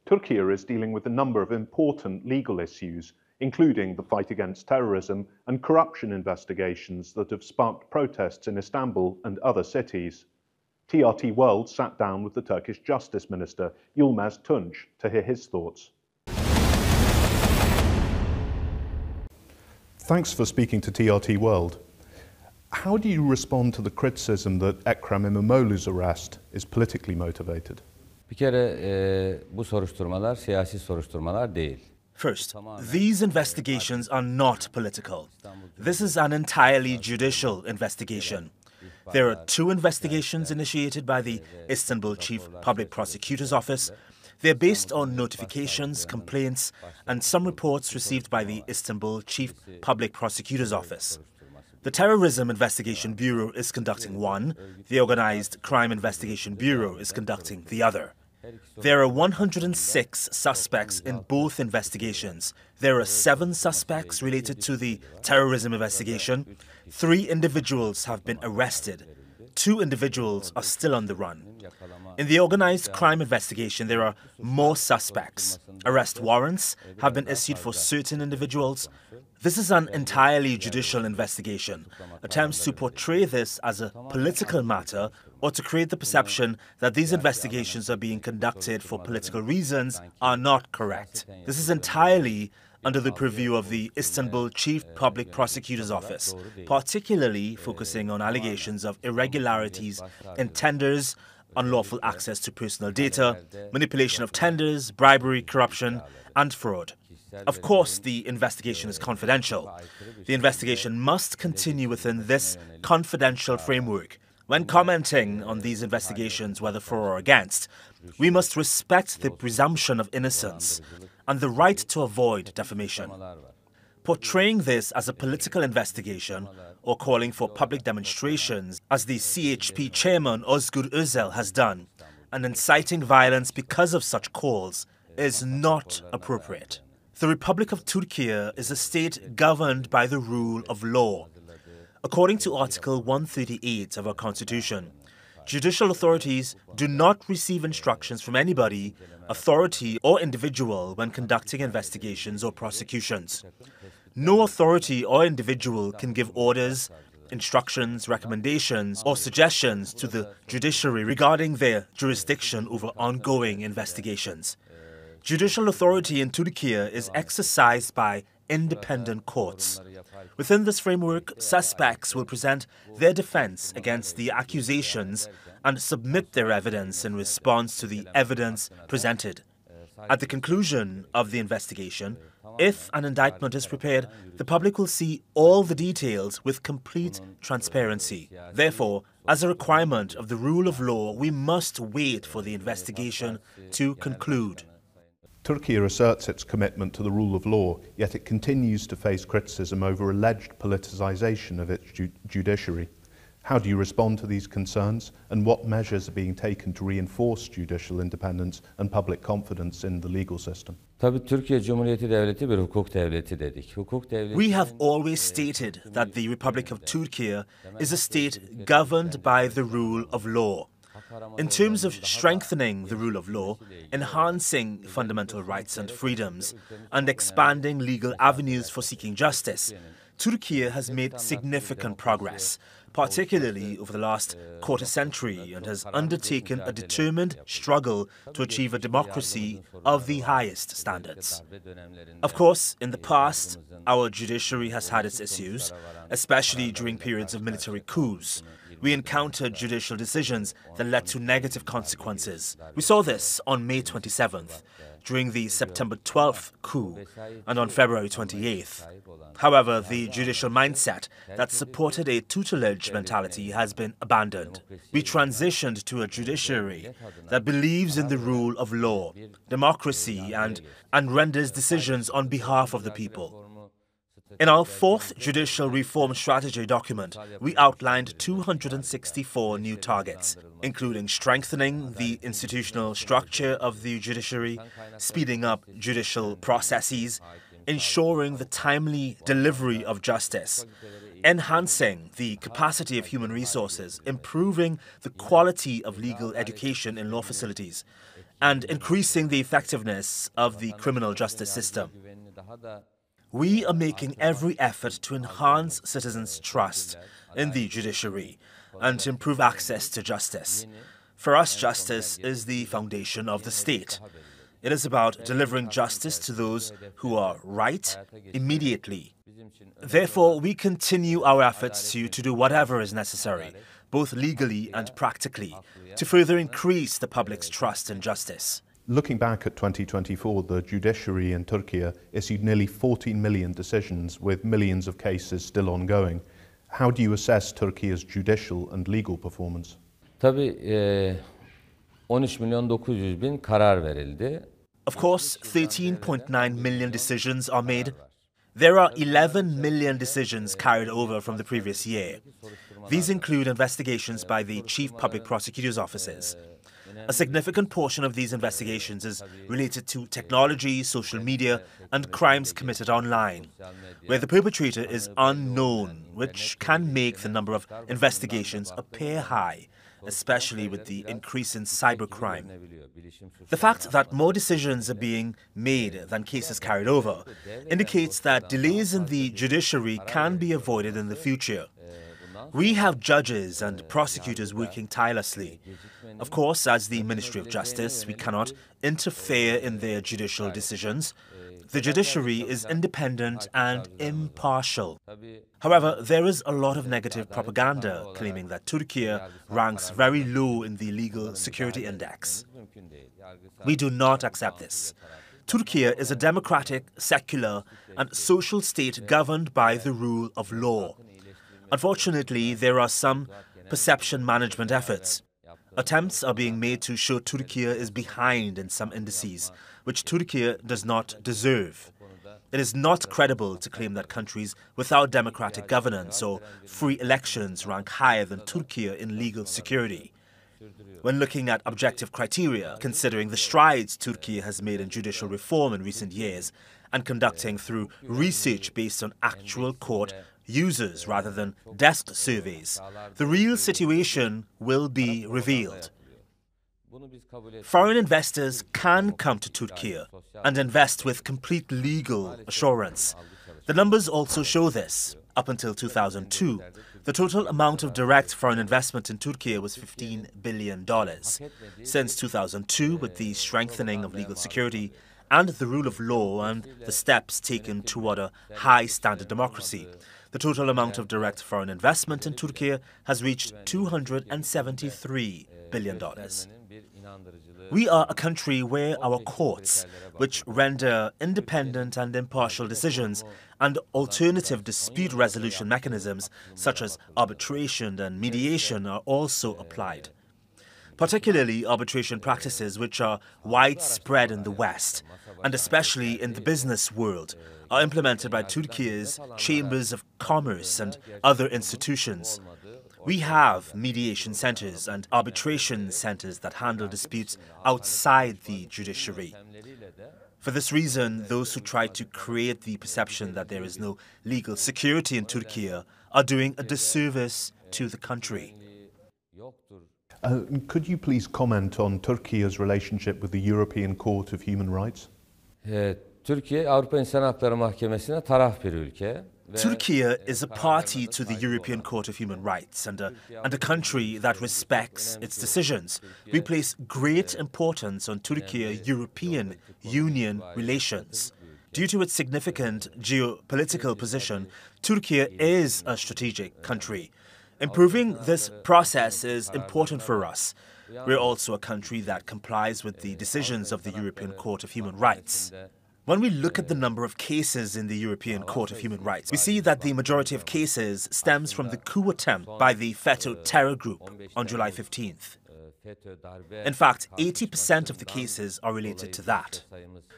Turkey is dealing with a number of important legal issues, including the fight against terrorism and corruption investigations that have sparked protests in Istanbul and other cities. TRT World sat down with the Turkish Justice Minister, Yılmaz Tunç, to hear his thoughts. Thanks for speaking to TRT World. How do you respond to the criticism that Ekrem İmamoğlu's arrest is politically motivated? Bir kere bu soruşturmalar siyasi soruşturmalar değil. First, these investigations are not political. This is an entirely judicial investigation. There are two investigations initiated by the Istanbul Chief Public Prosecutor's Office. They're based on notifications, complaints, and some reports received by the Istanbul Chief Public Prosecutor's Office. The Terrorism Investigation Bureau is conducting one, the Organized Crime Investigation Bureau is conducting the other. There are 106 suspects in both investigations. There are 7 suspects related to the terrorism investigation. 3 individuals have been arrested. 2 individuals are still on the run. In the organized crime investigation, there are more suspects. Arrest warrants have been issued for certain individuals. This is an entirely judicial investigation. Attempts to portray this as a political matter or to create the perception that these investigations are being conducted for political reasons are not correct. This is entirely under the purview of the Istanbul Chief Public Prosecutor's Office, particularly focusing on allegations of irregularities in tenders, unlawful access to personal data, manipulation of tenders, bribery, corruption, and fraud. Of course, the investigation is confidential. The investigation must continue within this confidential framework. When commenting on these investigations, whether for or against, we must respect the presumption of innocence and the right to avoid defamation. Portraying this as a political investigation or calling for public demonstrations, as the CHP chairman Özgür Özel has done, and inciting violence because of such calls, is not appropriate. The Republic of Turkey is a state governed by the rule of law. According to Article 138 of our Constitution, judicial authorities do not receive instructions from anybody, authority or individual when conducting investigations or prosecutions. No authority or individual can give orders, instructions, recommendations or suggestions to the judiciary regarding their jurisdiction over ongoing investigations. Judicial authority in Turkey is exercised by independent courts. Within this framework, suspects will present their defense against the accusations and submit their evidence in response to the evidence presented. At the conclusion of the investigation, if an indictment is prepared, the public will see all the details with complete transparency. Therefore, as a requirement of the rule of law, we must wait for the investigation to conclude. Turkey asserts its commitment to the rule of law, yet it continues to face criticism over alleged politicisation of its judiciary. How do you respond to these concerns, and what measures are being taken to reinforce judicial independence and public confidence in the legal system? Tabii Türkiye Cumhuriyeti Devleti bir hukuk devleti dedik. We have always stated that the Republic of Turkey is a state governed by the rule of law. In terms of strengthening the rule of law, enhancing fundamental rights and freedoms, and expanding legal avenues for seeking justice, Turkey has made significant progress, particularly over the last quarter century, and has undertaken a determined struggle to achieve a democracy of the highest standards. Of course, in the past, our judiciary has had its issues, especially during periods of military coups. We encountered judicial decisions that led to negative consequences. We saw this on May 27th, during the September 12th coup, and on February 28th. However, the judicial mindset that supported a tutelage mentality has been abandoned. We transitioned to a judiciary that believes in the rule of law, democracy, and renders decisions on behalf of the people. In our 4th Judicial Reform Strategy document, we outlined 264 new targets, including strengthening the institutional structure of the judiciary, speeding up judicial processes, ensuring the timely delivery of justice, enhancing the capacity of human resources, improving the quality of legal education in law facilities, and increasing the effectiveness of the criminal justice system. We are making every effort to enhance citizens' trust in the judiciary and to improve access to justice. For us, justice is the foundation of the state. It is about delivering justice to those who are right immediately. Therefore, we continue our efforts to do whatever is necessary, both legally and practically, to further increase the public's trust in justice. Looking back at 2024, the judiciary in Turkey issued nearly 14 million decisions with millions of cases still ongoing. How do you assess Turkey's judicial and legal performance? Tabii 13.900.000 karar verildi. Of course, 13.9 million decisions are made. There are 11 million decisions carried over from the previous year. These include investigations by the Chief Public Prosecutor's offices. A significant portion of these investigations is related to technology, social media, and crimes committed online, where the perpetrator is unknown, which can make the number of investigations appear high, especially with the increase in cybercrime. The fact that more decisions are being made than cases carried over indicates that delays in the judiciary can be avoided in the future. We have judges and prosecutors working tirelessly. Of course, as the Ministry of Justice, we cannot interfere in their judicial decisions. The judiciary is independent and impartial. However, there is a lot of negative propaganda claiming that Turkey ranks very low in the Legal Security Index. We do not accept this. Turkey is a democratic, secular, and social state governed by the rule of law. Unfortunately, there are some perception management efforts. Attempts are being made to show Turkey is behind in some indices, which Turkey does not deserve. It is not credible to claim that countries without democratic governance or free elections rank higher than Turkey in legal security. When looking at objective criteria, considering the strides Turkey has made in judicial reform in recent years, and conducting through research based on actual court users rather than desk surveys, the real situation will be revealed. Foreign investors can come to Turkey and invest with complete legal assurance. The numbers also show this. Up until 2002, the total amount of direct foreign investment in Turkey was $15 billion. Since 2002, with the strengthening of legal security and the rule of law and the steps taken toward a high-standard democracy, the total amount of direct foreign investment in Turkey has reached $273 billion. We are a country where our courts, which render independent and impartial decisions, and alternative dispute resolution mechanisms such as arbitration and mediation are also applied. Particularly arbitration practices which are widespread in the West, and especially in the business world, are implemented by Turkey's chambers of commerce and other institutions. We have mediation centers and arbitration centers that handle disputes outside the judiciary. For this reason, those who try to create the perception that there is no legal security in Turkey are doing a disservice to the country. Could you please comment on Turkey's relationship with the European Court of Human Rights? Türkiye Avrupa İnsan Hakları Mahkemesi'ne taraf bir ülke. Turkey is a party to the European Court of Human Rights and a country that respects its decisions. We place great importance on Turkey-European Union relations. Due to its significant geopolitical position, Turkey is a strategic country. Improving this process is important for us. We're also a country that complies with the decisions of the European Court of Human Rights. When we look at the number of cases in the European Court of Human Rights, we see that the majority of cases stems from the coup attempt by the FETÖ terror group on July 15th. In fact, 80% of the cases are related to that.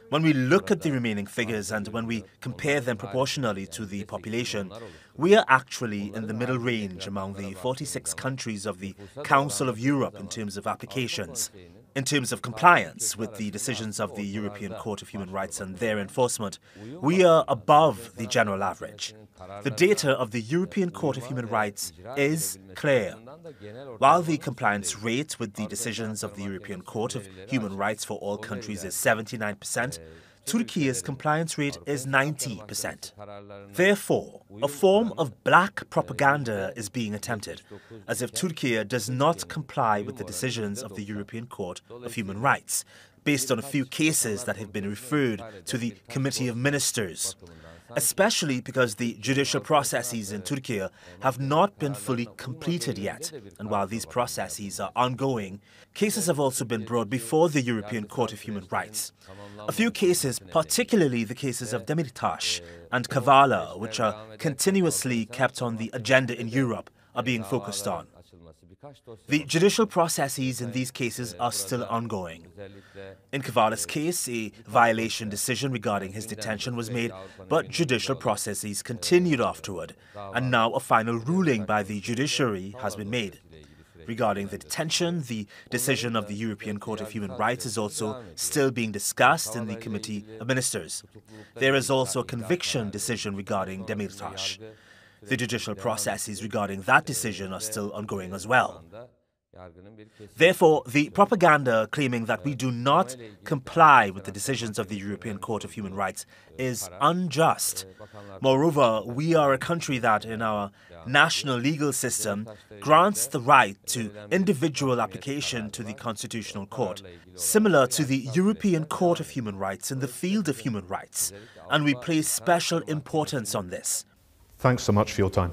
When we look at the remaining figures and when we compare them proportionally to the population, we are actually in the middle range among the 46 countries of the Council of Europe in terms of applications. In terms of compliance with the decisions of the European Court of Human Rights and their enforcement, we are above the general average. The data of the European Court of Human Rights is clear. While the compliance rate with the decisions of the European Court of Human Rights for all countries is 79%, Turkey's compliance rate is 90%. Therefore, a form of black propaganda is being attempted, as if Turkey does not comply with the decisions of the European Court of Human Rights, based on a few cases that have been referred to the Committee of Ministers, especially because the judicial processes in Turkey have not been fully completed yet. And while these processes are ongoing, cases have also been brought before the European Court of Human Rights. A few cases, particularly the cases of Demirtaş and Kavala, which are continuously kept on the agenda in Europe, are being focused on. The judicial processes in these cases are still ongoing. In Kavala's case, a violation decision regarding his detention was made, but judicial processes continued afterward, and now a final ruling by the judiciary has been made. Regarding the detention, the decision of the European Court of Human Rights is also still being discussed in the Committee of Ministers. There is also a conviction decision regarding Demirtaş. The judicial processes regarding that decision are still ongoing as well. Therefore, the propaganda claiming that we do not comply with the decisions of the European Court of Human Rights is unjust. Moreover, we are a country that, in our national legal system, grants the right to individual application to the Constitutional Court, similar to the European Court of Human Rights in the field of human rights, and we place special importance on this. Thanks so much for your time.